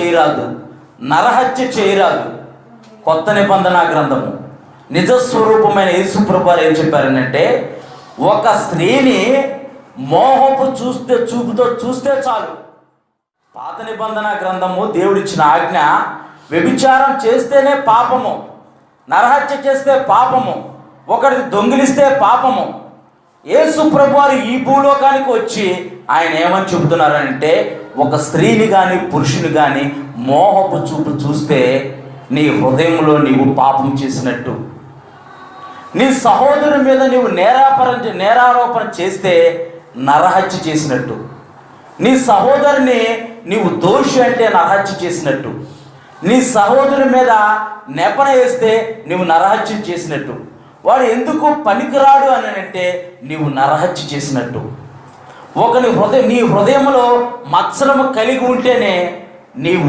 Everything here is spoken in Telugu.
చేయరాదు, నరహత్య చేయరాదు. కొత్త నిబంధన గ్రంథము నిజస్వరూపమైన యేసుప్రభు ఏం చెప్పారనంటే, ఒక స్త్రీని మోహపు చూపుతో చూస్తే చాలు. పాత నిబంధన గ్రంథము దేవుడిచ్చిన ఆజ్ఞ, వ్యభిచారం చేస్తేనే పాపము, నరహత్య చేస్తే పాపము, ఒకరిని దొంగిలిస్తే పాపము. యేసు ప్రభువారు ఈ భూలోకానికి వచ్చి ఆయన ఏమని చెబుతున్నారంటే, ఒక స్త్రీని కానీ పురుషుని కానీ మోహపు చూపు చూస్తే నీ హృదయంలో నీవు పాపం చేసినట్టు. నీ సహోదరుని మీద నీవు నేరారోపణ చేస్తే నరహత్య చేసినట్టు. నీ సహోదరుని నీవు దోషి అంటే నరహత్య చేసినట్టు. నీ సహోదరుని మీద నెపన వేస్తే నీవు నరహత్య చేసినట్టు. వాడు ఎందుకు పనికిరాడు అని అంటే నీవు నరహత్య చేసినట్టు. నీ హృదయంలో మత్సరము కలిగి ఉంటేనే నీవు